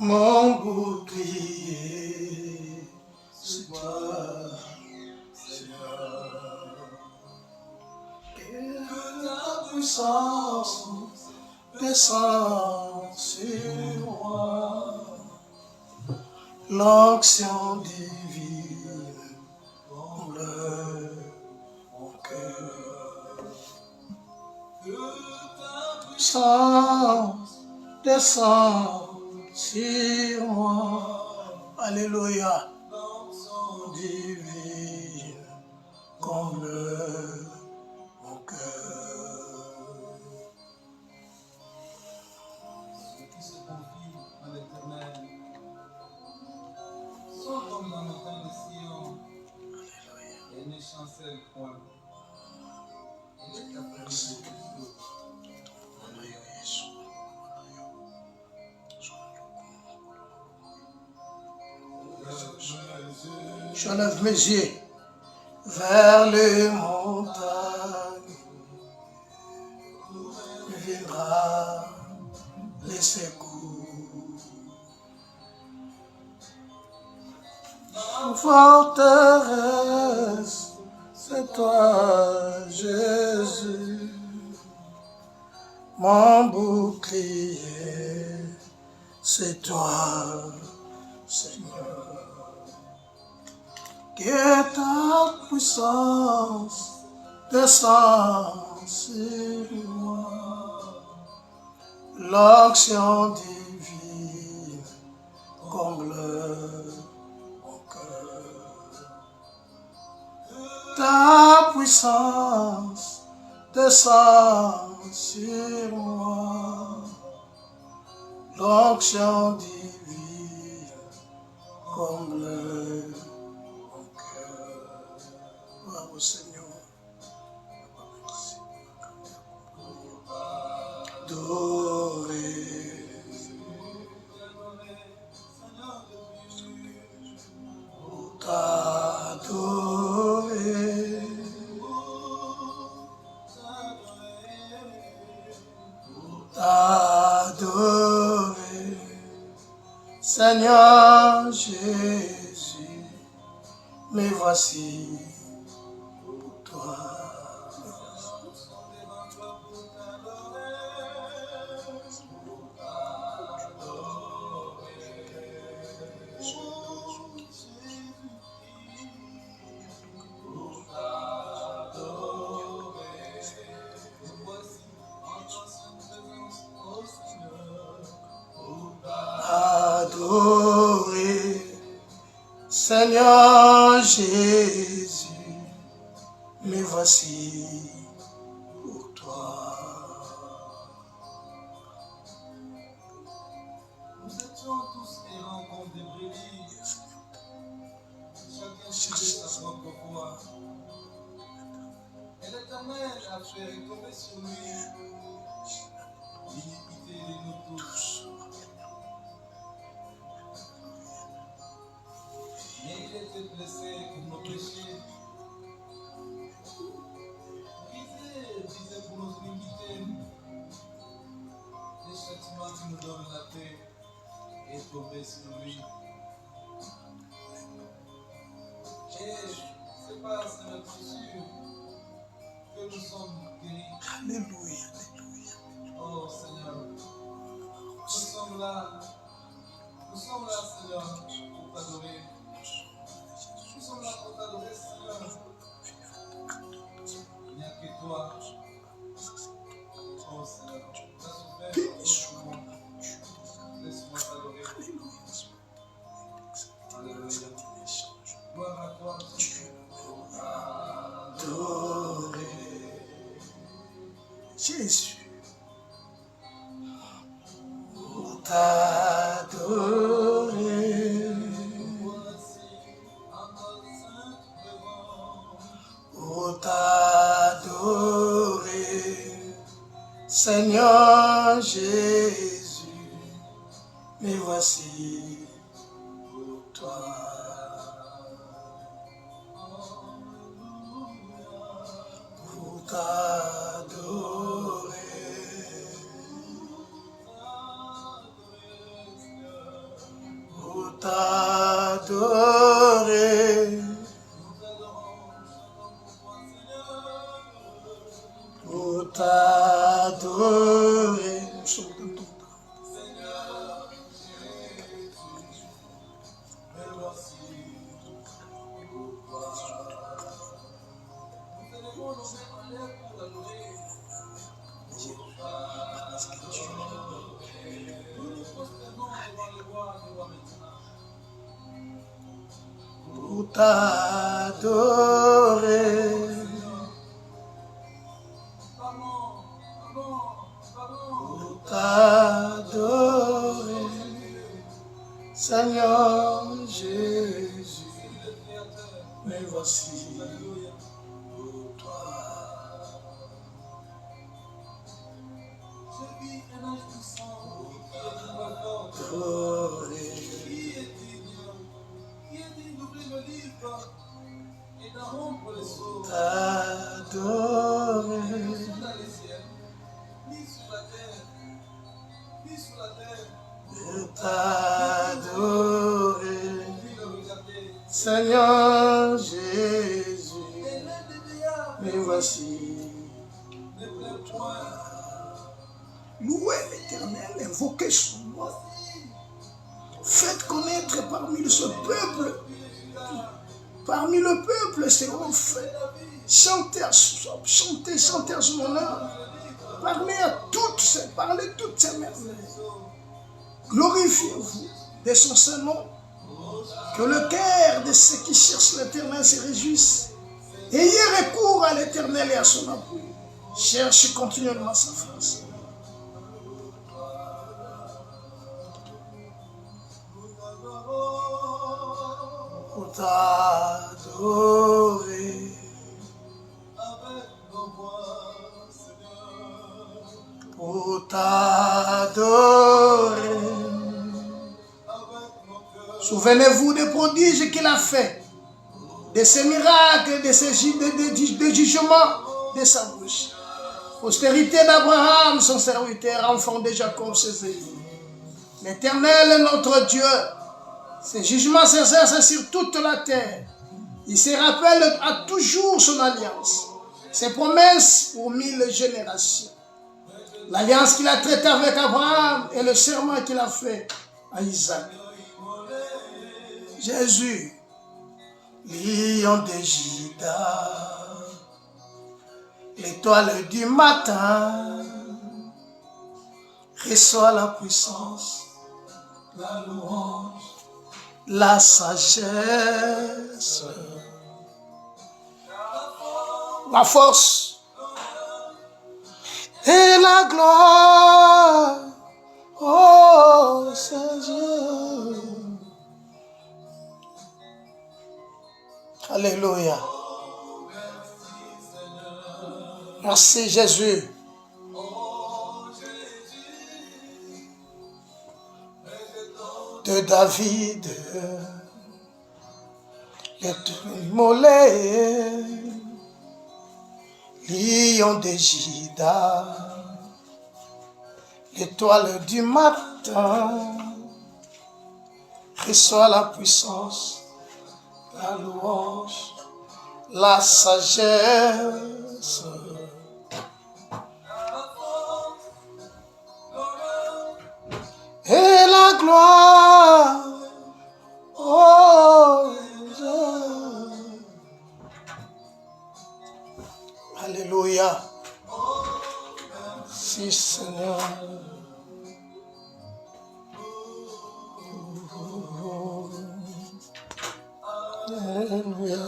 Mon bouclier, c'est toi, Seigneur. Que ta puissance descend sur moi. L'onction divine comble mon cœur. Que ta puissance descend sur moi. Alléluia. L'onction divine comble mon cœur. Ceux qui se confient en l'Éternel sont comme la montagne de Sion. Et ne chancelle point. Il est capable de tout. Je lève mes yeux vers les montagnes. Viendra les secours. Ma forteresse, c'est toi, Jésus. Mon bouclier, c'est toi, Seigneur. Que ta puissance descend sur moi. L'onction divine comble mon cœur. Ta puissance descend sur moi. L'onction divine comble mon cœur. Bravo Seigneur. Adoré. T'adorer. T'adorer. Seigneur Jésus, me voici pour toi. Adorer, Seigneur Jésus, me voici pour toi. Nous étions tous errants comme des brebis. Chacun suivait sa propre voie. Et l'Éternel a fait tomber sur lui l'iniquité de nous tous. Mais il était blessé pour nos péchés, brisé pour nos iniquités. Le châtiment qui nous donne la paix est tombé sur lui. Et c'est par notre sûr que nous sommes guéris. Alléluia, alléluia. Oh Seigneur, nous sommes là, Seigneur, pour t'adorer. Nous sommes là pour t'adorer, Seigneur. Il n'y a que toi. Oh Seigneur, tu as souffert pour moi. Laisse-moi t'adorer. Alléluia. Gloire à toi, Dieu. Adorer Jésus. Pour t'adorer. Pour t'adorer. Seigneur Jésus, me voici pour toi. Pour t'adorer. Pour t'adorer, pour t'adorer, Seigneur Jésus, me voici pour toi. Adorer. T'adorer, t'adorer, Seigneur Jésus, me voici pour toi. Louez l'Éternel, invoquez son nom. Faites connaître parmi ce peuple, parmi le peuple, c'est mon frère. Chantez à son honneur. Parlez toutes ces merveilles. Glorifiez-vous de son saint nom. Que le cœur de ceux qui cherchent l'Éternel se réjouisse. Ayez recours à l'Éternel et à son appui. Cherchez continuellement sa face. Pour t'adorer, pour t'adorer. Souvenez-vous des prodiges qu'il a fait, de ses miracles, de ses jugements de sa bouche. Postérité d'Abraham, son serviteur, enfant de Jacob, ses élus. L'Éternel est notre Dieu. Ses jugements s'exercent sur toute la terre. Il se rappelle à toujours son alliance, ses promesses pour 1000 générations. L'alliance qu'il a traitée avec Abraham et le serment qu'il a fait à Isaac. Jésus, lion de Juda, l'étoile du matin, reçoit la puissance, la louange, la sagesse, la force et la gloire, oh Seigneur. Alléluia. Merci Jésus. De David, l'immolé, lion de Juda, l'étoile du matin, reçoit la puissance, la louange, la sagesse. Et la gloire, oh Dieu. Alléluia. Si Seigneur. Alléluia.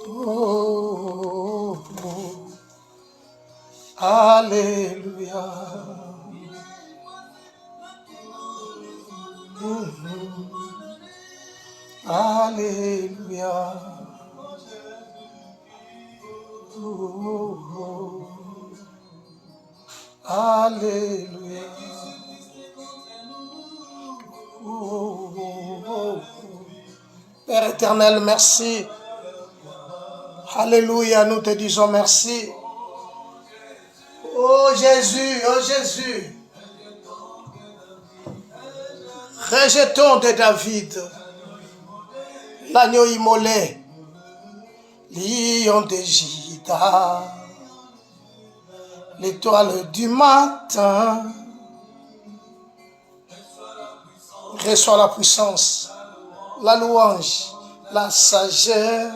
Oh, oh. Alléluia. Alléluia. Oh, oh. Alléluia. Oh, oh, oh. Père éternel, merci. Alléluia, nous te disons merci. Oh Jésus, oh Jésus. Rejetons de David l'agneau immolé, lion de Juda, l'étoile du matin, reçoit la puissance, la louange, la sagesse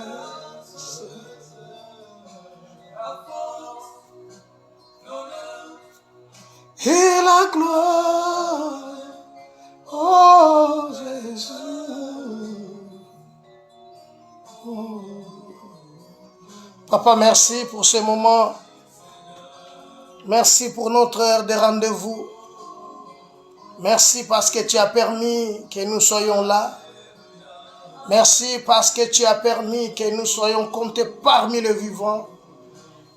et la gloire. Oh Jésus. Oh. Papa, merci pour ce moment. Merci pour notre heure de rendez-vous. Merci parce que tu as permis que nous soyons là. Merci parce que tu as permis que nous soyons comptés parmi les vivants.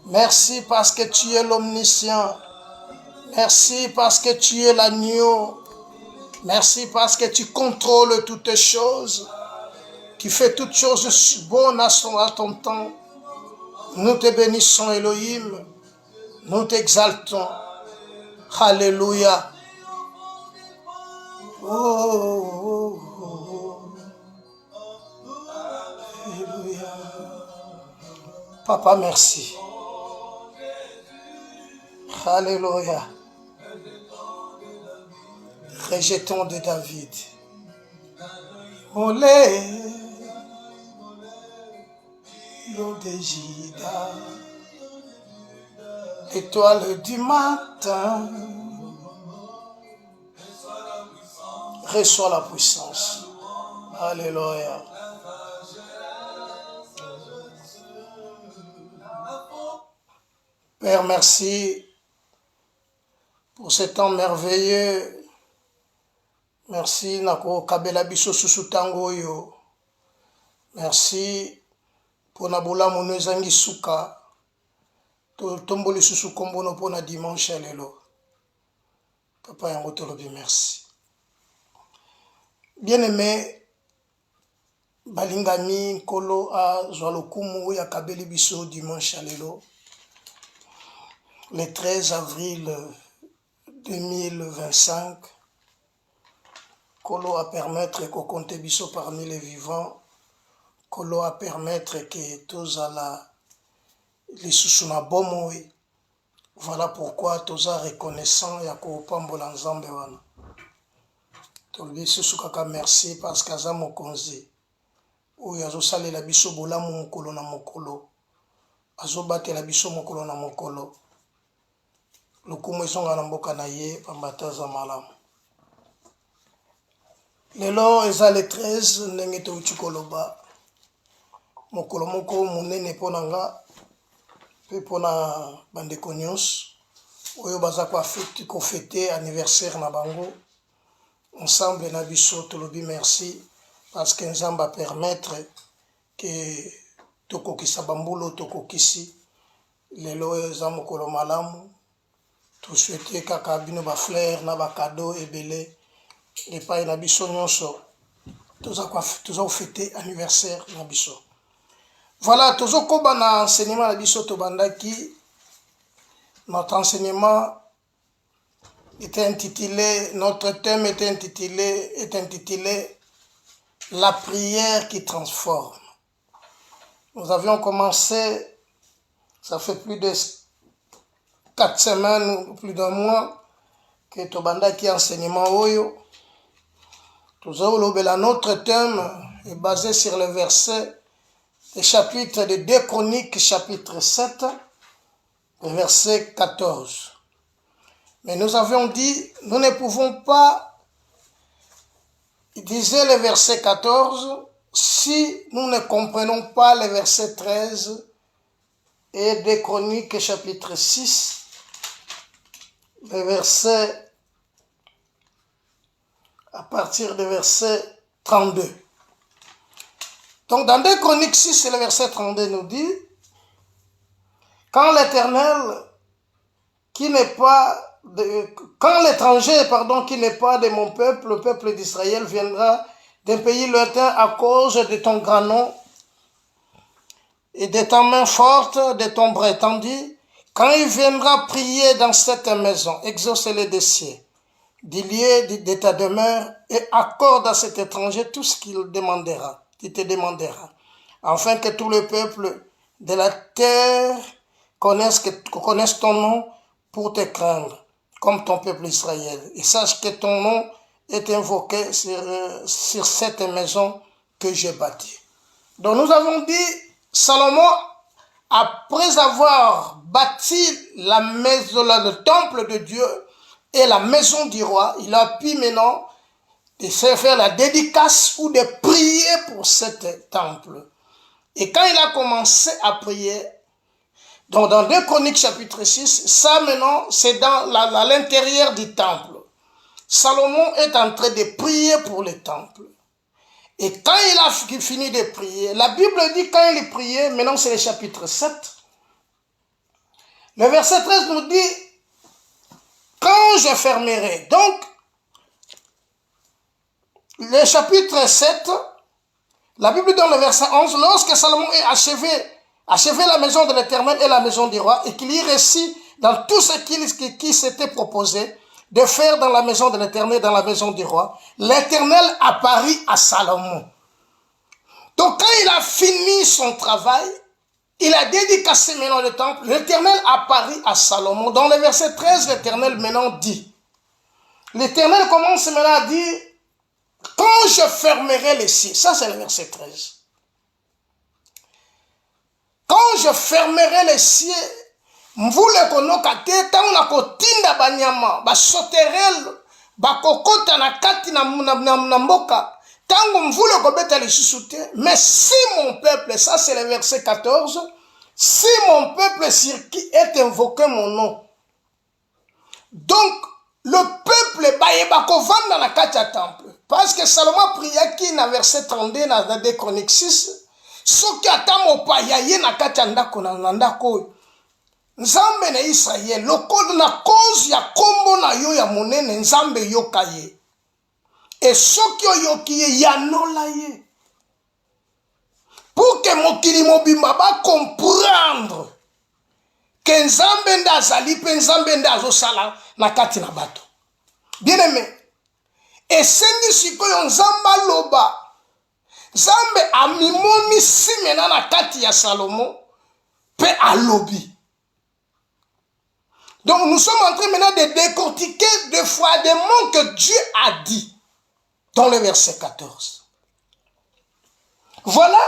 Merci parce que tu es l'omniscient. Merci parce que tu es l'agneau. Merci parce que tu contrôles toutes choses. Tu fais toutes choses bonnes à ton temps. Nous te bénissons, Elohim. Nous t'exaltons. Alléluia. Oh, oh, oh. Alléluia. Papa, merci. Alléluia. Rejetons de David. Olé, l'eau de Jida, étoile du matin, reçois la puissance. Alléluia. Père, merci pour ce temps merveilleux. Merci nako kabela biso susu tango yo. Merci pour nabula mono ezangi suka. Tomboli susu kombono pour na dimanche lelo. Papa yango tolobi merci. Bien-aimé, balingami kolo a zwalokumu ya kabeli biso dimanche lelo. Le 13 avril 2025. Kolo a permettre qu'on compte biso parmi les vivants. Kolo a permettre que tous ala les sous-suna bomoi. Voilà pourquoi tous a reconnaissant ya ko pambola nzambe wana. Tolbi susu kaka merci parce qu'aza mokonzi. Oyo azo salela biso bolamu mokolo na mokolo. Azo batela biso mokolo na mokolo. Lokumu esonga na mboka na ye pambata za malamu. Lelo eza le 13 ndenge touti koloba mokolo moko munene pona nga pe pona bandeko nyonso oyo baza ko fêter anniversaire na bango ensemble na biso tolobi merci parce que nzamba permettre que tokokisa bambulo tokokisi lelo eza mokolo malamu to souhaiter kaka bino ba fleurs na ba cadeau ebele. Et pas na biso nyonso toza fêter anniversaire na biso. Voilà, tozo koba na enseignement na biso to bandaki. Notre enseignement était intitulé, notre thème était intitulé la prière qui transforme. Nous avions commencé, ça fait plus de 4 semaines ou plus d'un mois que to bandaki enseignement oyo. Notre thème est basé sur le verset du chapitre de 2 Chroniques, chapitre 7, verset 14. Mais nous avions dit, nous ne pouvons pas, il disait le verset 14, si nous ne comprenons pas le verset 13 et 2 Chroniques, chapitre 6, le verset à partir du verset 32. Donc dans 2 Chroniques 6, le verset 32 nous dit, quand l'Éternel, quand l'étranger, qui n'est pas de mon peuple, le peuple d'Israël viendra d'un pays lointain à cause de ton grand nom et de ta main forte, de ton bras étendu, quand il viendra prier dans cette maison, exauce les désirs du lieu de ta demeure et accorde à cet étranger tout ce qu'il te demandera, afin que tout le peuple de la terre connaisse ton nom pour te craindre, comme ton peuple Israël, et sache que ton nom est invoqué sur cette maison que j'ai bâtie. Donc nous avons dit, Salomon, après avoir bâti la maison, le temple de Dieu, et la maison du roi, il a pu maintenant de faire la dédicace ou de prier pour cet temple. Et quand il a commencé à prier, donc dans 2 Chroniques chapitre 6, ça maintenant c'est dans l'intérieur du temple. Salomon est en train de prier pour le temple. Et quand il a fini de prier, la Bible dit quand il priait, maintenant c'est le chapitre 7, le verset 13 nous dit, quand je fermerai, donc le chapitre 7, la Bible dans le verset 11, lorsque Salomon est achevé la maison de l'Éternel et la maison du roi, et qu'il y réussit dans tout ce qui s'était proposé de faire dans la maison de l'Éternel et dans la maison du roi, l'Éternel apparut à Salomon. Donc quand il a fini son travail, il a dédicacé maintenant le temple, l'Éternel apparut à Salomon. Dans le verset 13, l'Éternel maintenant dit, l'Éternel commence maintenant à dire, quand je fermerai les cieux, ça c'est le verset 13. Quand je fermerai les cieux, mvule konoka te, tango na kotinda banyama, basoterel, bakokota na kati na mboka, tango mvule kobeta lisusu te, mais si mon peuple, ça c'est le verset 14, si mon peuple sur qui est invoqué mon nom, donc le peuple bayeba kovanda na kati ya temple, parce que Salomon priaki na verset 32 na 2 Chroniques 6, soki ata mopaya ye na kati ya ndako na ndako Nzambe na Israël, lokolo na cause ya kombo na yo ya monene, Nzambe yoka ye. Et soki oyoki ye yanola ye. Pour que mokili mobimba ba comprendre que Nzambe nda azali pe Nzambe nda azosala na kati na bato. Bien aimé, esengi sikoyo Nzamba loba, Nzambe amimoni simena na kati ya Salomon pe alobi. Donc nous sommes en train maintenant de décortiquer deux fois des mots que Dieu a dit dans le verset 14. Voilà.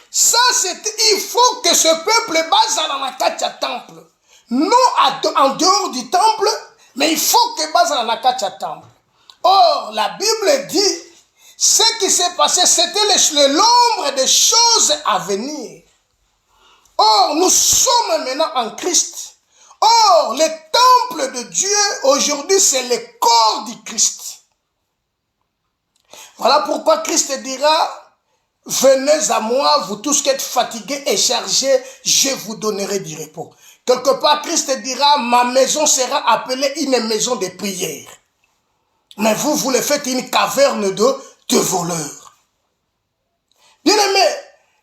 Ça c'est, il faut que ce peuple base dans la katia temple. Non en dehors du temple, mais il faut que base dans la katia temple. Or, la Bible dit, ce qui s'est passé, c'était l'ombre des choses à venir. Or, nous sommes maintenant en Christ. Or, le temple de Dieu, aujourd'hui, c'est le corps du Christ. Voilà pourquoi Christ dira, venez à moi, vous tous qui êtes fatigués et chargés, je vous donnerai du repos. Quelque part, Christ dira, ma maison sera appelée une maison de prière. Mais vous le faites une caverne de voleurs. Bien-aimé,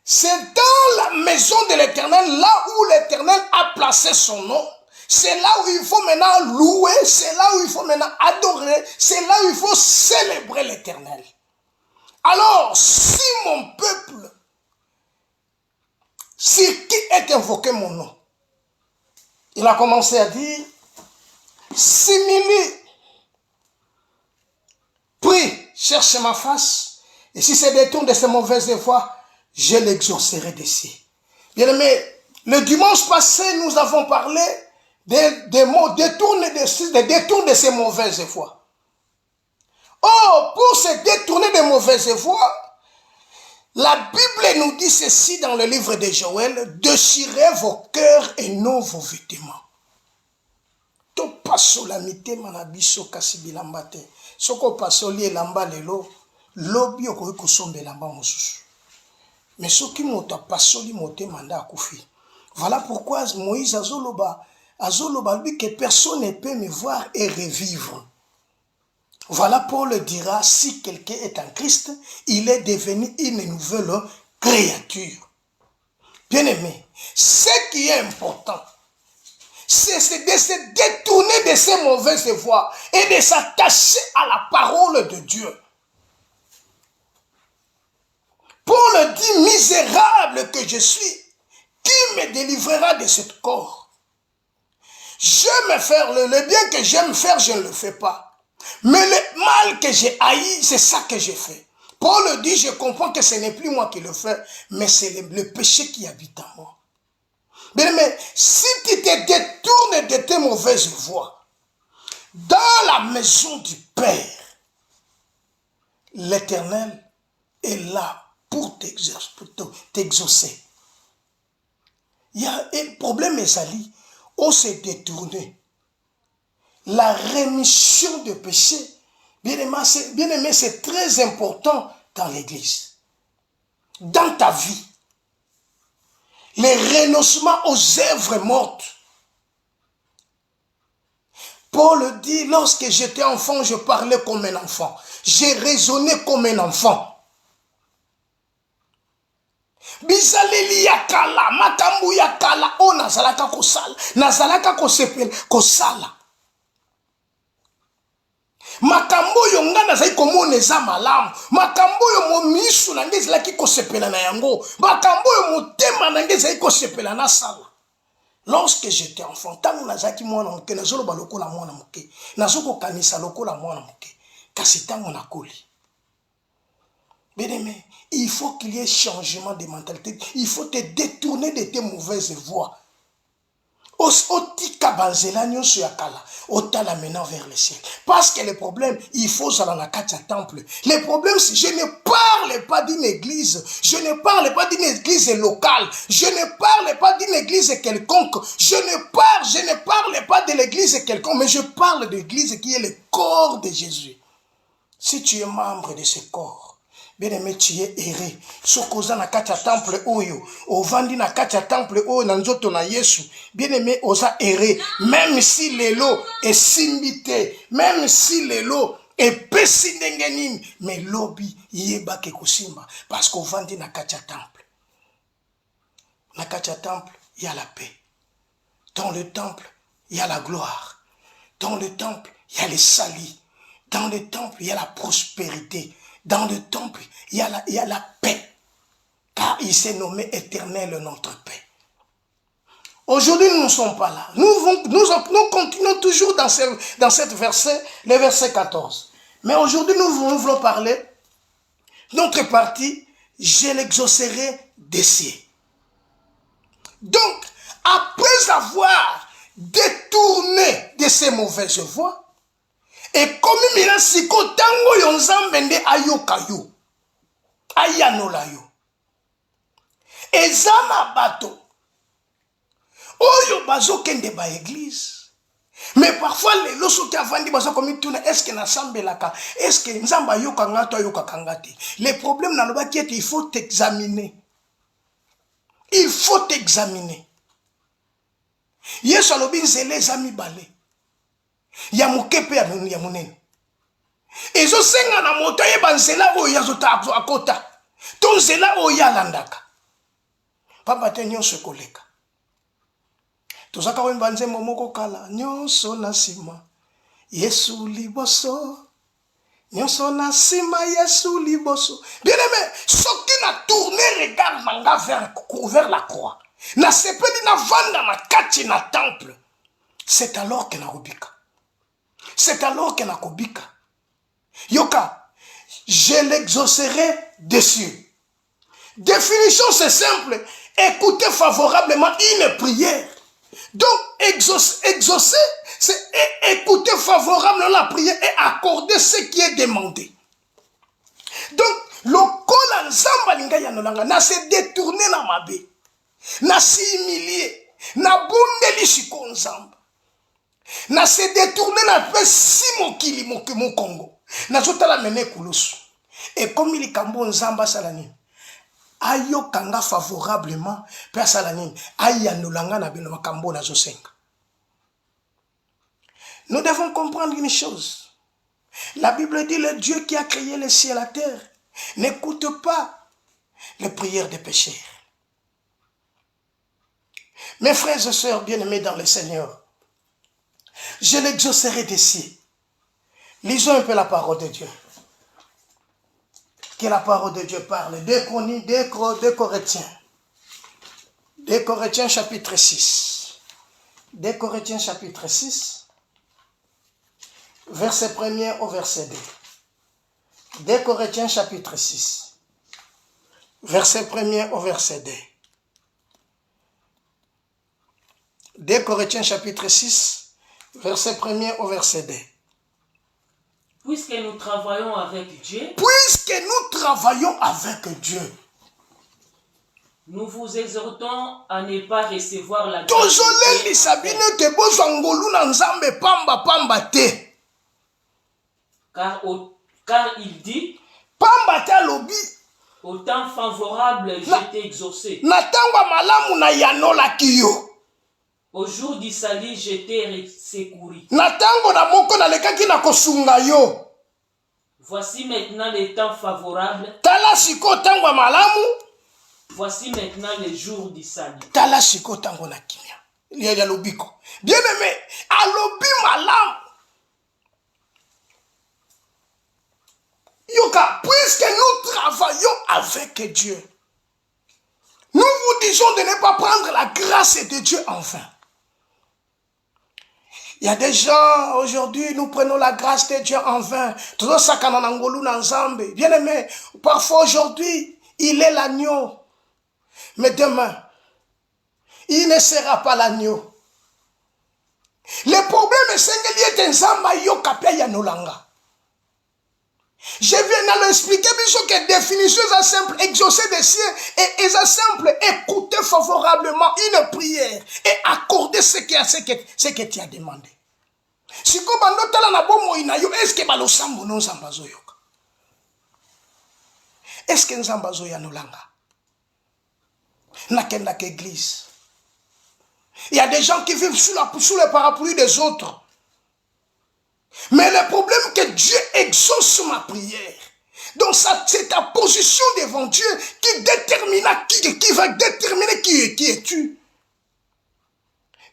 c'est dans la maison de l'Éternel, là où l'Éternel a placé son nom. C'est là où il faut maintenant louer, c'est là où il faut maintenant adorer, c'est là où il faut célébrer l'Éternel. Alors, si mon peuple, sur qui est invoqué mon nom, il a commencé à dire, simili, prie, cherche ma face, et si c'est détourne de ces mauvaises voies, je l'exaucerai d'ici. Bien aimé, le dimanche passé, nous avons parlé des mots détournés de ces mauvaises voies. Or, pour se détourner des mauvaises voies, la Bible nous dit ceci dans le livre de Joël, déchirez vos cœurs et non vos vêtements. To paso la mitema na biso kasi bilamba te. Soko paso li elamba lelo, lobi okoki kosomba elamba mosusu. Mais soki moto paso li motema nda akufi. Voilà pourquoi Moïse azoloba lui que personne ne peut me voir et revivre. Voilà Paul dira, si quelqu'un est en Christ, il est devenu une nouvelle créature. Bien aimé, ce qui est important, c'est de se détourner de ces mauvaises voies et de s'attacher à la parole de Dieu. Paul dit, misérable que je suis, qui me délivrera de ce corps? J'aime faire le bien que j'aime faire, je ne le fais pas. Mais le mal que j'ai haï, c'est ça que j'ai fait. Paul dit, je comprends que ce n'est plus moi qui le fais, mais c'est le péché qui habite en moi. Mais si tu te détournes de tes mauvaises voies, Dans la maison du Père, l'Éternel est là pour t'exaucer. Il y a un problème, Ezali, on s'est détourné. La rémission de péché, bien aimé, c'est très important dans l'église. Dans ta vie, les renoncements aux œuvres mortes. Paul dit, lorsque j'étais enfant, je parlais comme un enfant. J'ai raisonné comme un enfant. Bizaleli yakala, makambu yakala, o nazalaka kosala, nazalaka kosala. Makambo yo nga nazali komona eza malamu, makambo yo momisu na nge ezalaki kosepela na yango, makambo yo motema na nge ezali kosepela na sala. Lorsque j'étais enfant, tango nazaki mwana moke, nazoloba lokola mwana moke, nazokokanisa lokola mwana moke, kasi tango nakoli. Bien-aimé, il faut qu'il y ait changement de mentalité. Il faut te détourner de tes mauvaises voies. Otika banzela nyonso ya kala, otala maintenant vers le ciel. Parce que le problème, il faut ça dans la katia temple. Le problème, c'est je ne parle pas d'une église. Je ne parle pas d'une église locale. Je ne parle pas d'une église quelconque. Je ne parle pas de l'église quelconque, mais je parle de l'église qui est le corps de Jésus. Si tu es membre de ce corps, bien-aimé, tu es erré. Sokoza na katia temple oyo, ovandi na katia temple oyo na nzoto na Yesu. Bien-aimé, oza erré. Même si lelo est simbité, même si lelo est pesi ndengenim, mais lobi yeba ke kusimba parce qu'ovandi na katia temple. Na katia temple, il y a la paix. Dans le temple, il y a la gloire. Dans le temple, il y a les salis. Dans le temple, il y a la prospérité. Dans le temple, il y a la paix. Car il s'est nommé éternel notre paix. Aujourd'hui, nous ne sommes pas là. Nous continuons toujours dans cette verset, le verset 14. Mais aujourd'hui, nous voulons parler, notre partie, je l'exaucerai des cieux. Donc, après avoir détourné de ces mauvaises voies, et comme il a si tango yonzambe nde ayoka yo, ayanola yo. Ezana bato, oyo bazo kende ba église. Mais parfois les loso qui avandi bazo komi tuna, est-ce que na sambelaka, est-ce que nzamba yoka ngato yoka kangate. Le problème na loba qui est il faut t'examiner. Il faut t'examiner. Yesu alobi nzele zami bale. Ya mukepe ya munene. Ezo senga na moto yeba nzela oyo yazota akota. To nzela oyo yalandaka. Papa te nyonso koleka. Tozaka wemba nzembo moko kala nyonso na sima. Yesu liboso. Nyonso na sima Yesu liboso. Bien-aimé, soki na tourner regard manga vers la croix. Na sepeli na vanda na kati na temple. C'est alors que na robika. C'est alors que nakobika. Yoka, je l'exaucerai dessus. Définition, c'est simple. Écouter favorablement une prière. Donc, exaucer, c'est écouter favorablement la prière et accorder ce qui est demandé. Donc, le kola nzamba linga yanolanga, na se détourner na mabe, na se humilier, na bundeli shiko nzamba. Na se détourner na pe si mokili mo Congo. Na zotala mene kulusu. Et comme il kambo nzamba salani. Ayo kanga favorablement pe salani. Ayanolanga na bino makambo na zosenga. Nous devons comprendre une chose. La Bible dit le Dieu qui a créé le ciel et la terre n'écoute pas les prières des pécheurs. Mes frères et sœurs bien-aimés dans le Seigneur, je l'exaucerai des cieux. Lisons un peu la parole de Dieu. Que la parole de Dieu parle. 2 Corinthiens. 2 Corinthiens chapitre 6. 2 Corinthiens chapitre 6. Verset 1er au verset 2. 2 Corinthiens chapitre 6. Verset 1er au verset 2. 2 Corinthiens chapitre 6. Verset 1er au verset 2. Puisque nous travaillons avec Dieu, Puisque nous travaillons avec Dieu, nous vous exhortons à ne pas recevoir la grâce tozolelisa bino te bozwa ngolu na nzambe pamba pamba te. car il dit, Pamba te alobi au temps favorable, j'étais exaucé. na ntango ya malamu na yanolaki yo. Au jour du salut, j'étais secouru. Na ntango na moko nalekaki na kosunga yo. Voici maintenant les temps favorables. Tala siko ntango ya malamu. Voici maintenant les jours du salut. Tala siko ntango na kimia. Liya lobiko. Bien aimé, alobi malamu. Yoka, puisque nous travaillons avec Dieu, nous vous disons de ne pas prendre la grâce de Dieu en vain. Il y a des gens, aujourd'hui, nous prenons la grâce de Dieu en vain. Bien aimé, parfois aujourd'hui, il est l'agneau. Mais demain, il ne sera pas l'agneau. Le problème, c'est que il y a des gens je viens de l'expliquer, que définition est simple, exaucer des cieux, et est simple, écouter favorablement une prière, et accorder ce que tu as demandé. Si comme est-ce que balosambo non sambazo yoka? Est-ce que nsambazo ya nolanga? Nakenda l'église. Il y a des gens qui vivent sous le parapluie des autres. Mais le problème est que Dieu exauce ma prière. Donc c'est ta position devant Dieu qui va déterminer qui es-tu.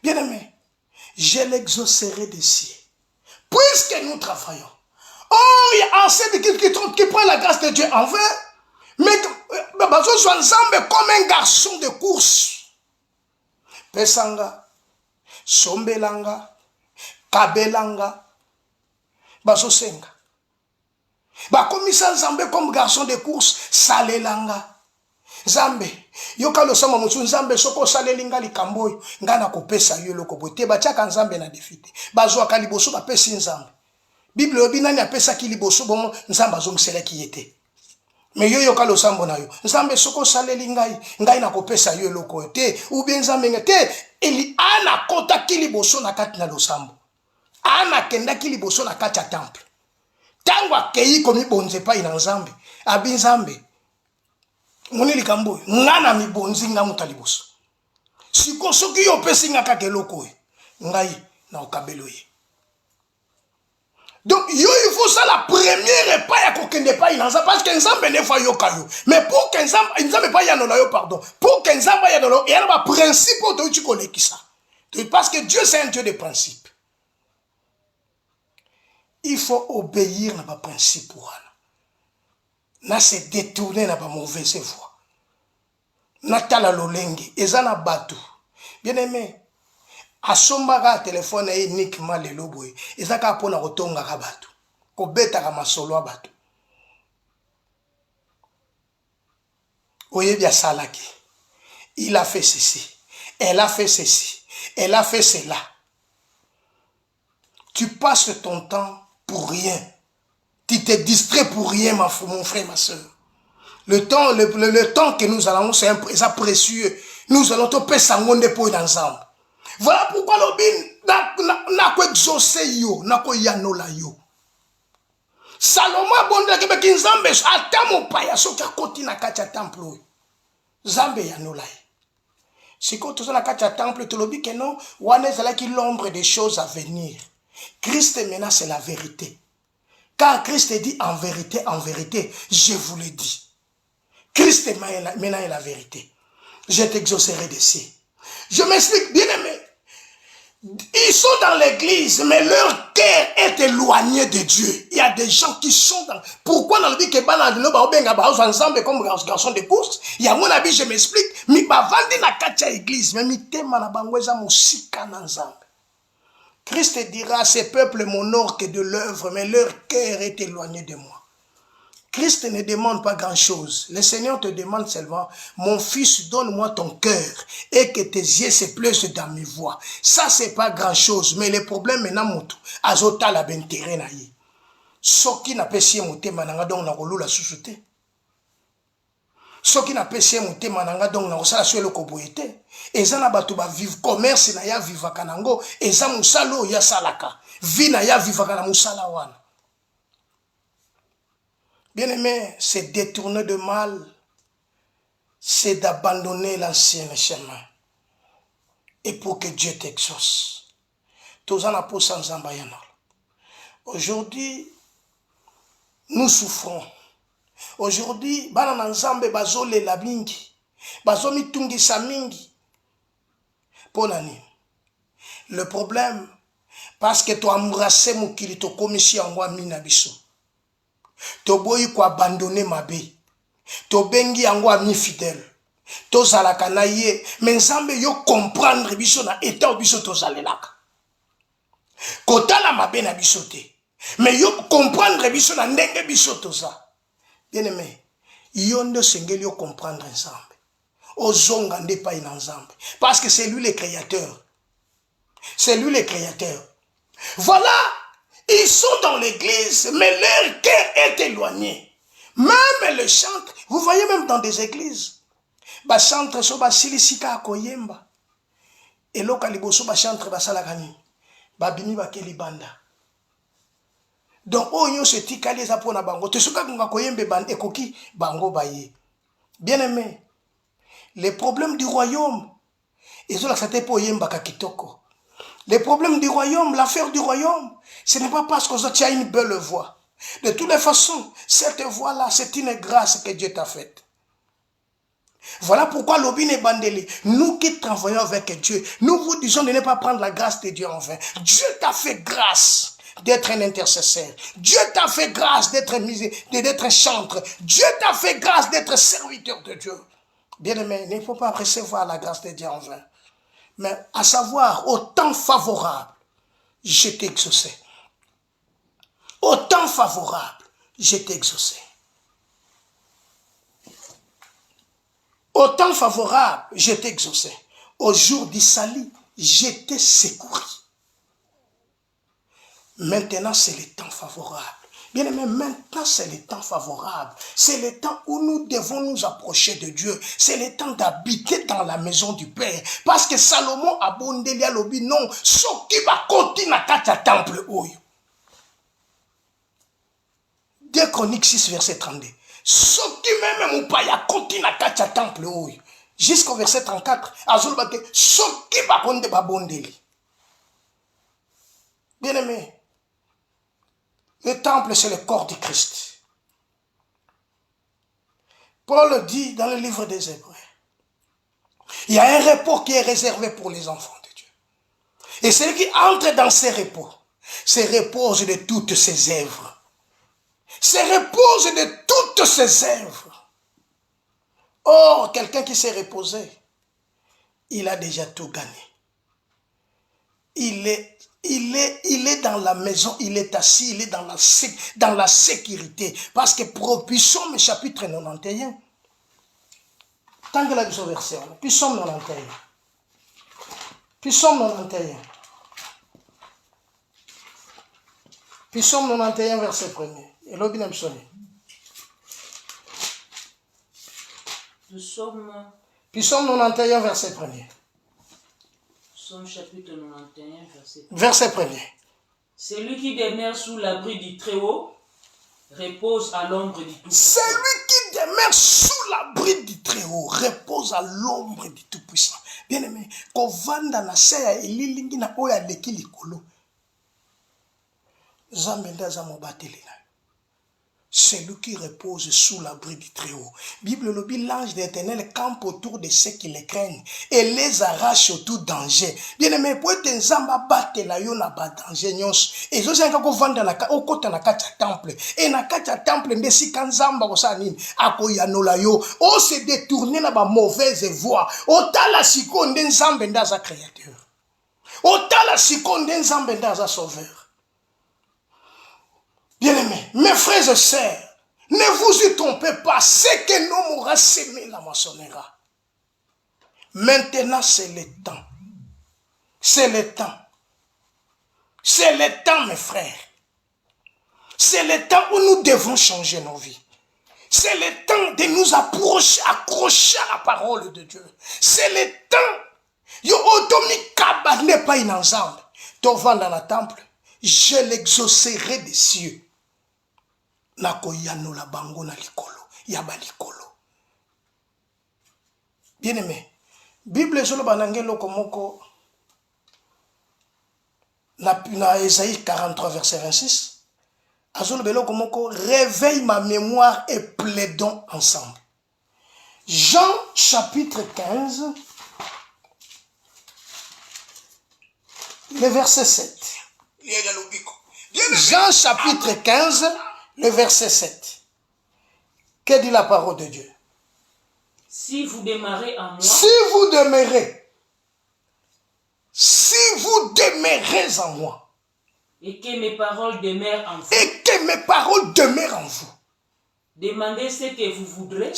Bien-aimé, je l'exaucerai des cieux. Puisque nous travaillons. Oh, il y a assez qui prend la grâce de Dieu en vain. Mais comme un garçon de course. Pesanga, sombelanga, kabelanga. Bazosenga. Bakomisa Nzambe comme garçon de course, salelanga. Nzambe, yoka lo sama mutu Nzambe soko salelinga likamboy, ngana kopesa yo loko bote bachaka Nzambe na defite. Bazwa kaliboso ba pesi Nzambe. Bible obi nani apesa ki liboso bomo Nzambe azongisela ki yete. Mais yo yoka lo sambo na yo. Nzambe soko salelinga ngai na kopesa yo loko te ou bien Nzambe ngete eli ana kota ki liboso na kati na lo sambo. Ana kenda ki liboso na kati ya temple. Tango akei komi bonze pa ina Nzambe. Abi Nzambe. Moni likambo. Ngana mi bonzi nga mutaliboso. Siko soki yo pesi nga kake loko. Ngai na okabelo ye. Donc yo il faut ça la première pas ya kokende pa ina Nzambe parce que Nzambe ne fa yo kayo. Mais pour que Nzambe pa ya nola yo pardon. Pour que Nzambe ya nola, il y a un principe de tu connais qui ça. Parce que Dieu c'est un Dieu de principe. Il faut obéir à nos principes. Na se détourner na ba mauvaise voie. Na tala lolengi ezana batu. Bien aimé. Asombaka téléphone e uniquement le loboy. Ezaka pona kotonga ka batu. Ko beta ka masolo batu. Oye bien salaki. Il a fait ceci. Elle a fait ceci. Elle a fait cela. Tu passes ton temps pour rien. Tu te distrais pour rien, mon frère, ma soeur. Le temps que nous allons, c'est précieux. Nous allons te payer sangonde pour ensemble. Voilà pourquoi l'obin n'a pas exaucé yo, n'a pas yanola yo. Salomon bonde ke beki nzambe atamo paya so ka koti na kacha temple. Nzambe yanola. Si quand tu es dans la temple, tu l'obis que non, wana est là qui l'ombre des choses à venir. Christ maintenant c'est la vérité. Car Christ dit en vérité, je vous le dis. Christ maintenant est la vérité. Je t'exaucerai d'ici. Je m'explique, bien aimé. Ils sont dans l'église, mais leur cœur est éloigné de Dieu. Il y a des gens qui sont dans... Pourquoi dans le dit que ensemble comme garçon de course? Il y a mon avis, je m'explique. Mais vandi na katia église, mais mi tema na bangweza musika na nzambe. Christ dira à ces peuples m'honorent que de l'œuvre, mais leur cœur est éloigné de moi. Christ ne demande pas grand-chose. Le Seigneur te demande seulement, mon fils, donne-moi ton cœur et que tes yeux se plaisent dans mes voies. Ça, c'est pas grand-chose. Mais le problème maintenant, azota la bentere na ye. Soki na pesi motema nanga donc na kolula susute. Soki na pesi motema nanga donc na kosala suelo koboyete. Eza na bato ba vivre commerce na ya vivaka nango, eza musalo ya salaka. Vi na ya vivaka na musala wana. Bien-aimé, c'est détourner de mal, c'est d'abandonner l'ancien chemin. Et pour que Dieu t'exauce. Aujourd'hui, nous souffrons. Aujourd'hui, bana nzambe bazole la mingi, bazomi tungi sa mingi. Ponani. Le problème, parce que tu as embrassé mon kili, tu as commis si en moi minabiso. Toboyi ko abandonner ma be. To bengi yango ami fidèle. To zalaka na ye, mais nzambe yo comprendre biso na état biso to zalelaka. Kota la mabe na biso te. Mais yo comprendre biso na ndenge biso to za. Bien-aimé, yo ndo sengeli yo comprendre nzambe. Ozonga nde pa ina nzambe parce que c'est lui le créateur. C'est lui le créateur. Voilà. Ils sont dans l'église, mais leur cœur est éloigné. Même le chantre, vous voyez même dans des églises, ba chantre so ba silisika akoyemba. Et loka liboso ba chantre ba salakani. Ba bimi ba kelibanda. Donc onyo se tikali za pona bango. Te soka kunga koyembe ban ekoki bango baye. Bien-aimé, les problèmes du royaume, ils ont l'accepté pour yemba kakitoko. Les problèmes du royaume, l'affaire du royaume, ce n'est pas parce que tu as une belle voix. De toutes les façons, cette voix-là, c'est une grâce que Dieu t'a faite. Voilà pourquoi l'obine est bandeli. Nous qui travaillons avec Dieu, nous vous disons de ne pas prendre la grâce de Dieu en vain. Dieu t'a fait grâce d'être un intercesseur. Dieu t'a fait grâce d'être un chantre. Dieu t'a fait grâce d'être serviteur de Dieu. Bien-aimé, il ne faut pas recevoir la grâce de Dieu en vain. Mais à savoir, au temps favorable, je t'ai exaucé. Au temps favorable, je t'ai exaucé. Au temps favorable, je t'ai exaucé. Au jour du salut, je t'ai secouru. Maintenant, c'est le temps favorable. Bien aimé, maintenant c'est le temps favorable. C'est le temps où nous devons nous approcher de Dieu. C'est le temps d'habiter dans la maison du Père. Parce que Salomon a bondé à l'obi non. Ce qui va continuer à katia temple oyo. 2 Chroniques 6 verset 32. Ce qui même ou pas ya continue à katia temple oyo. Jusqu'au verset 34. Azulbake ce qui va continuer à bondeli. Bien aimé. Le temple, c'est le corps du Christ. Paul dit dans le livre des Hébreux, il y a un repos qui est réservé pour les enfants de Dieu. Et celui qui entre dans ces repos, se repose de toutes ses œuvres. Se repose de toutes ses œuvres. Or, quelqu'un qui s'est reposé, il a déjà tout gagné. Il est dans la maison, il est assis, il est dans la sécurité. Parce que Psaume chapitre 91, tant que la version, Psaume 91. Psaume 91. Psaume 91, verset 1er. Et l'obinem sonné. Psaume 91, verset 1er. Psaume chapitre 91, verset 1er. Verset 1er. Celui qui demeure sous l'abri du Très-Haut repose à l'ombre du Tout-Puissant. Celui qui demeure sous l'abri du Très-Haut repose à l'ombre du Tout-Puissant. Bien aimé, kovanda na seya elilingi na oya leki likolo. Zambenda za mobateli na. Celui qui repose sous l'abri du Très-Haut. Bible le dit, l'ange de l'Éternel campe autour de ceux qui les craignent et les arrache au tout danger. Bien aimé, pour être nzamba battre la yo na ba danger nyos. Et zo senga ko vanda na okota na kati temple. Et na kati temple ndesi kanzamba ko sa nini akoyanola yo. O se détourner na ba mauvaise voie. Otala siko nde nzambe ndaza créateur. Otala siko nde nzambe ndaza sauveur. Bien-aimés, mes frères et sœurs, Ne vous y trompez pas. Ce que l'homme aura semé, la moissonnera. Maintenant, c'est le temps. C'est le temps. C'est le temps, mes frères. C'est le temps où nous devons changer nos vies. C'est le temps de nous approcher, accrocher à la parole de Dieu. C'est le temps. Yo otomi kaba n'est pas une ensemble. Tovan dans le temple, je l'exaucerai des cieux. Nako yano la bango na likolo, yaba likolo. Bien aimé, Bible solo banangelo komoko na Ésaïe 43 verset 26. Azolo belo komoko réveille ma mémoire et plaidons ensemble. Jean chapitre 15 le verset 7. Jean chapitre 15 le verset 7. Que dit la parole de Dieu? Si vous demeurez en moi, si vous demeurez en moi, et que mes paroles demeurent en vous, demandez ce que vous voudrez,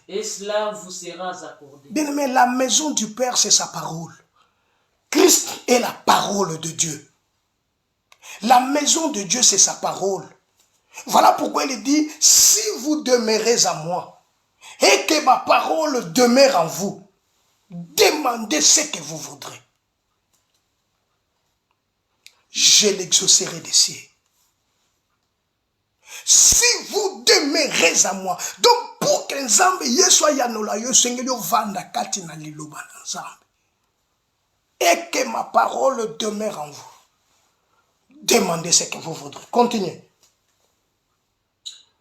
et cela vous sera accordé. Bien aimé, la maison du Père, c'est sa parole. Christ est la parole de Dieu. La maison de Dieu, c'est sa parole. Voilà pourquoi il dit, si vous demeurez en moi, et que ma parole demeure en vous, demandez ce que vous voudrez. Je l'exaucerai des cieux. Si vous demeurez en moi, donc pour que Nzambe Yeswa Yanola Yosengeli Vanda Katina Liloba Nzambe, et que ma parole demeure en vous, demandez ce que vous voudrez. Continuez.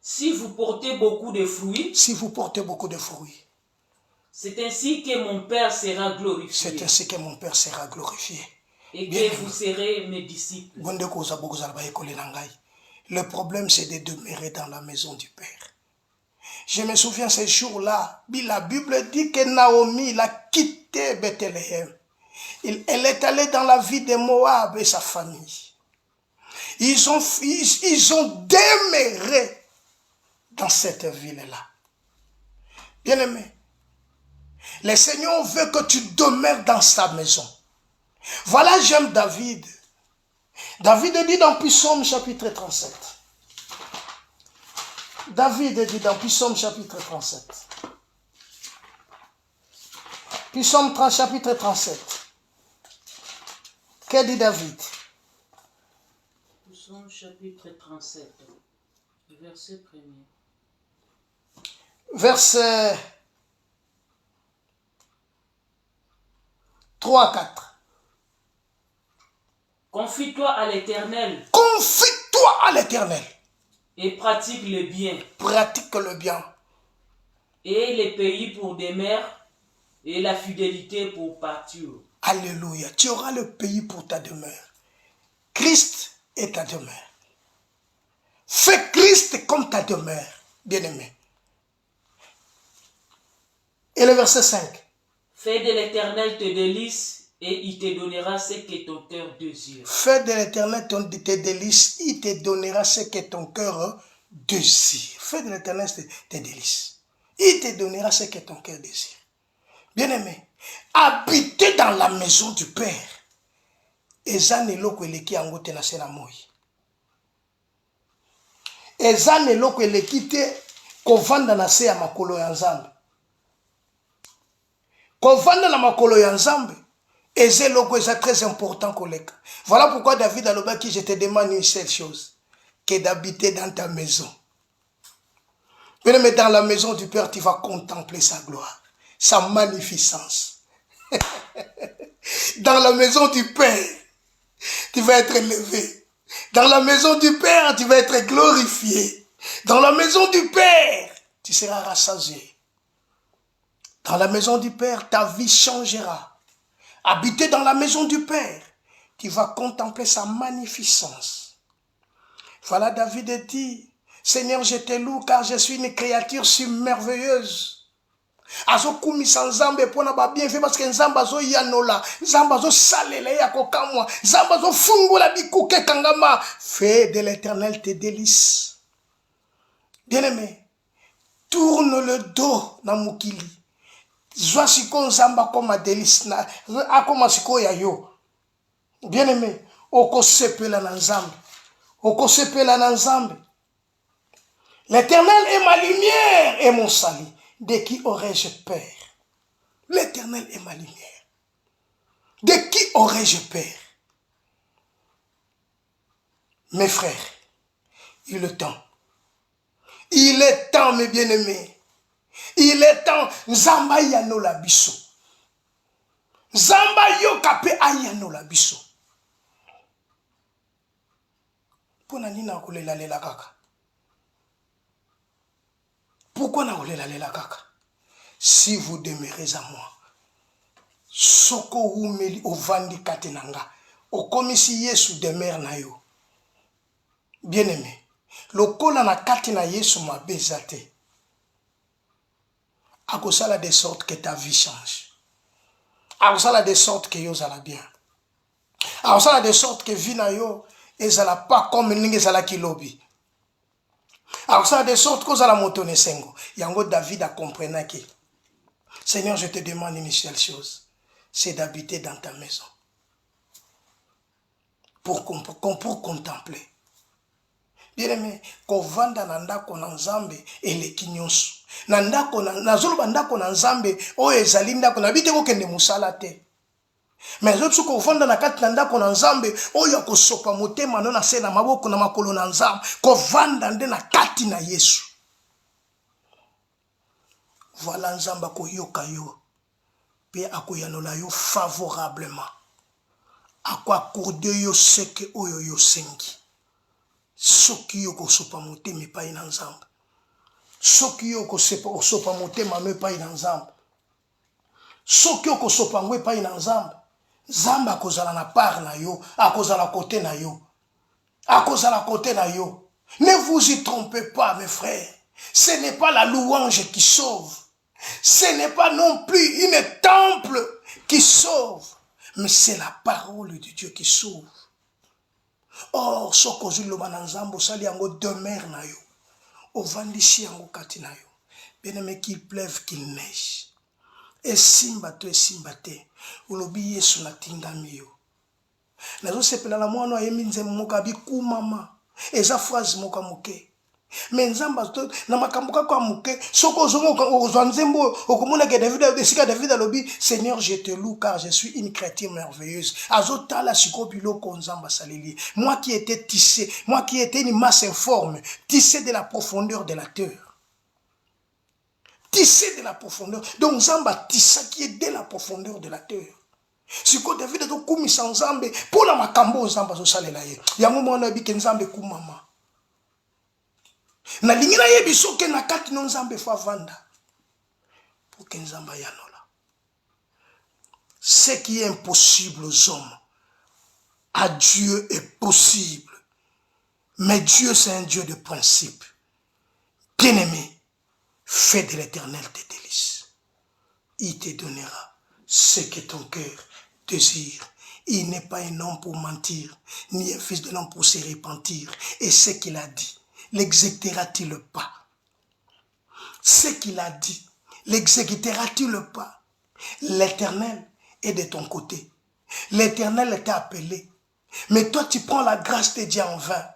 Si vous portez beaucoup de fruits, c'est ainsi que mon Père sera glorifié. Et que vous serez mes disciples. Le problème, c'est de demeurer dans la maison du Père. Je me souviens ce jour-là, la Bible dit que Naomi il a quitté Bethléem. Elle est allée dans la ville de Moab et sa famille. Ils ont demeuré dans cette ville-là. Bien-aimé, le Seigneur veut que tu demeures dans sa maison. Voilà, j'aime David. David dit dans Psaume chapitre 37. David dit dans Psaume chapitre 37. Psaume chapitre 37. Que dit David? Psaume chapitre 37, verset 1er. Verset 3 à 4. Confie-toi à l'Éternel. Confie-toi à l'Éternel. Et pratique le bien. Pratique le bien. Et les pays pour demeure et la fidélité pour partir. Alléluia. Tu auras le pays pour ta demeure. Christ est ta demeure. Fais Christ comme ta demeure, bien-aimé. Et le verset 5. Fais de l'Éternel tes délices et il te donnera ce que ton cœur désire. Fais de l'Éternel tes délices, il te donnera ce que ton cœur désire. Fais de l'Éternel tes délices. Il te donnera ce que ton cœur désire. Bien-aimé, habiter dans la maison du Père. Ezaneloko eleki angote na sena moi. Ezaneloko eleki te kovanda na se ya makolo ya Nzambe. Kovanda na makolo ya Nzambe. Ezeloko est très important koleka. Voilà pourquoi David alobaki, je te demande une seule chose, que d'habiter dans ta maison. Mais dans la maison du Père, tu vas contempler sa gloire, sa magnificence. Dans la maison du Père, tu vas être élevé. Dans la maison du Père, tu vas être glorifié. Dans la maison du Père, tu seras rassasié. Dans la maison du Père, ta vie changera. Habiter dans la maison du Père, tu vas contempler sa magnificence. Voilà, David dit, Seigneur, je te loue car je suis une créature si merveilleuse. Azo kumisa Nzambe pona ba bien fait parce que Nzambe azo yanola, Nzambe azo salela ya kokamwa, Nzambe azo fungola bikuke kangama. Fais de l'Éternel tes délices Bien-aimé, tourne le dos na mukili. Zwa siko nzamba koma délice na akoma siko ya yo. Bien-aimé, oko sepela na nzambe. Oko sepela na nzambe. L'Éternel est ma lumière et mon salut. De qui aurais-je peur? L'Éternel est ma lumière. De qui aurais-je peur? Mes frères, il est temps. Il est temps, mes bien-aimés. Il est temps. Nzamba yano la biso. Nzamba yo kape ayano la biso. Pona nina kolela lela kaka. Pourquoi na kolela lela kaka? Si vous demeurez à moi, soko umeli ovandi katenanga, okomisi Yesu demeure na yo. Bien-aimé, lokola na kati na Yesu mabezate. Akosala de sorte que ta vie change. Akosala de sorte que yo zala bien. Akosala de sorte que vie na yo ezala pas comme ninge zala kilobi. Akosala de sorte que zala motone sengo. Yango David a compris que Seigneur, je te demande une seule chose, c'est d'habiter dans ta maison. Pour contempler. Bien-aimé, kovanda na ndako na nzambe eleki nyonso. Na ndako na zoloba ndako na nzambe oyo ezali ndako na bite kokende musala te. Mais zoso kovanda na kati na ndako na nzambe oyo akosopa motema no na se na maboko na makolo na nzambe, kovanda nde na kati na Yesu. Voilà nzamba koyoka yo pe akoyanola yo favorablement. Ako accorde yo seke oyo yo sengi. Soki yo kosopa motema epai na nzambe. Soki yo kosopa motema no epai na nzambe. Soki yo kosopa ngo epai na nzambe. Nzambe akozala na part na yo, akozala côté na yo. Akozala côté na yo. Ne vous y trompez pas, mes frères. Ce n'est pas la louange qui sauve. Ce n'est pas non plus une temple qui sauve. Mais c'est la parole de Dieu qui sauve. Or, soko zuloba na nzambo sali yango demeure na yo. Ovandisi yango kati na yo. Bien-aimé, qu'il pleuve, qu'il neige. Esimba te. Ulobi Yesu na tingami yo. Nazo sepela la mwana yemi nzembo moka biku mama. Eza phrase moka moke. Mais nzamba to na makambo kako moke. Soko zongo ozwa nzembo okomona ke David alobi, Seigneur, je te loue car je suis une chrétienne merveilleuse. Azotala siko biloko nzamba saleli. Moi qui étais tissé, moi qui étais une masse informe, tissé de la profondeur de la terre. Tissé de la profondeur. Donc nzamba tissa qui est de la profondeur de la terre. Siko David a kumisa nzambe pour la makambo nzamba zo salela ye. Yango mwana bi ke nzambe kumama. Na lingina yebi soke na kati no nzambe fa vanda. Pour que nzamba yanola. Ce qui est impossible aux hommes, à Dieu est possible. Mais Dieu c'est un Dieu de principe. Bien-aimé, fais de l'Éternel tes délices. Il te donnera ce que ton cœur désire. Il n'est pas un homme pour mentir, ni un fils de l'homme pour se repentir. Et ce qu'il a dit, l'exécutera-t-il pas? Ce qu'il a dit, l'exécutera-t-il pas? L'Éternel est de ton côté. L'Éternel t'a appelé. Mais toi, tu prends la grâce de Dieu en vain.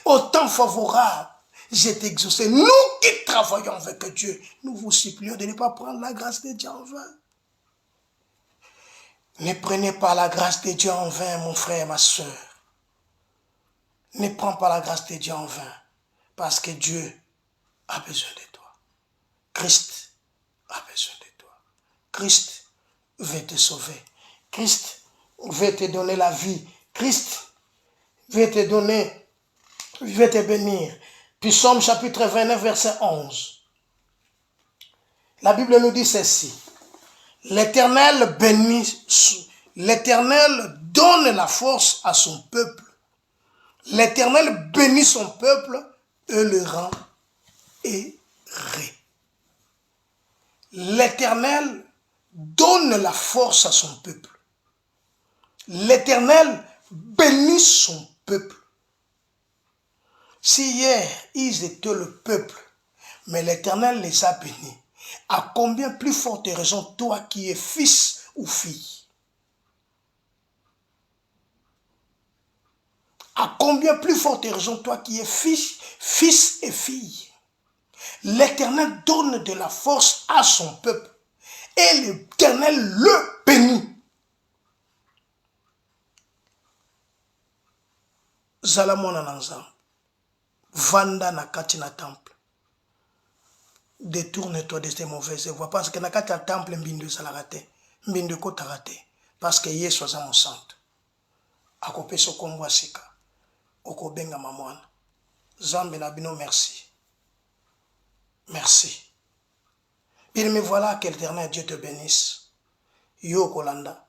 Au temps favorable, je t'ai exaucé. Nous qui travaillons avec Dieu, nous vous supplions de ne pas prendre la grâce de Dieu en vain. Ne prenez pas la grâce de Dieu en vain, mon frère, ma soeur. Ne prends pas la grâce de Dieu en vain. Parce que Dieu a besoin de toi. Christ a besoin de toi. Christ veut te sauver. Christ veut te donner la vie. Christ veut te donner, veut te bénir. Puis Psaume chapitre 29, verset 11. La Bible nous dit ceci. L'Éternel bénit, l'Éternel donne la force à son peuple. L'Éternel bénit son peuple et le rend heureux. L'Éternel donne la force à son peuple. L'Éternel bénit son peuple. Si hier, ils étaient le peuple, mais l'Éternel les a bénis, à combien plus forte raison toi qui es fils ou fille? À combien plus forte raison toi qui es fils et fille? L'Éternel donne de la force à son peuple et l'Éternel le bénit. Zalamona nanzam, vanda na kati na temple. Détourne-toi de ces mauvaises voies parce que na kati na temple mbindu salagate, mbindu kotarate, parce que Yesu aza mon santo. Akopesa kombo sika, okobenga mamwana. Zambe na bino merci. Merci. Bien me voilà que l'Éternel Dieu te bénisse. Yo kolanda.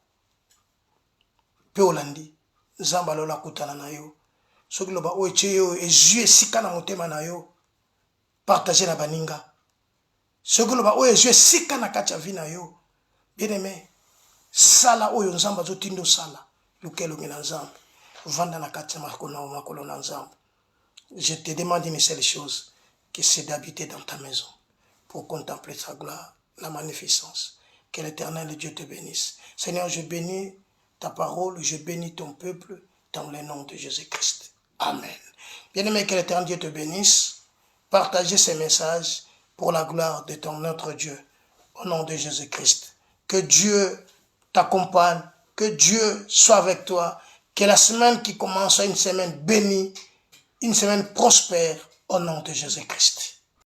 Pe olandi. Zamba lola kutana na yo. Soki loba oeche yo ezue sika na motema na yo. Partager na baninga. Soki loba oeche sika na kati ya vi na yo. Bien aimé. Sala oyo nzamba zo tindo sala. Lukelo ngina nzamba. Vanda na kati ya makolo na nzamba. Je te demande une seule chose, que c'est d'habiter dans ta maison pour contempler sa gloire, la magnificence. Que l'Éternel Dieu te bénisse. Seigneur, je bénis ta parole, je bénis ton peuple dans le nom de Jésus-Christ. Amen. Bien-aimé, que l'Éternel Dieu te bénisse. Partagez ces messages pour la gloire de ton notre Dieu, au nom de Jésus-Christ. Que Dieu t'accompagne, que Dieu soit avec toi, que la semaine qui commence soit une semaine bénie, une semaine prospère au nom de Jésus-Christ.